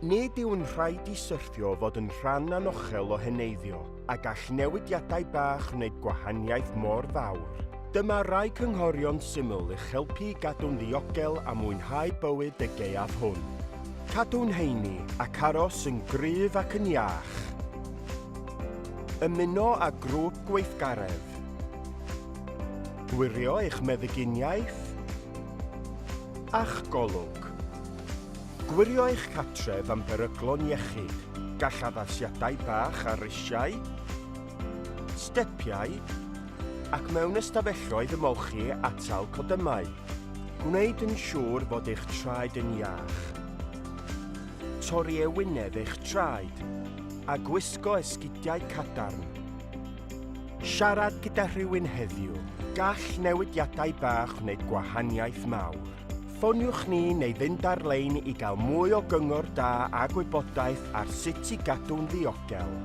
Nid yw'n rhaid I syrthio fod yn rhan anochel o heneiddio, a gall newidiadau bach wneud gwahaniaeth mor fawr. Dyma rai cynghorion syml i'ch helpu I gadw'n ddiogel a mwynhau bywyd y gaeaf hwn. Cadw'n heini ac aros yn gryf ac yn iach. Ymuno â grŵp gweithgaredd. Gwirio eich meddyginiaeth. A'ch golwg. Gwirio eich catref am beryglon iechyd, gall addasiadau bach a risiau, stepiau, ac mewn ystafelloedd ymolchi atal codymau. Gwneud yn siŵr fod eich traed yn iach. Torri wyneb eich traed, a gwisgo esgidiau cadarn. Siarad gyda rhywun heddiw, gall newidiadau bach wneud gwahaniaeth mawr. Ffoniwch ni neu fynd ar-lein I gael mwy o gyngor da a gwybodaeth ar sut I gadw'n ddiogel.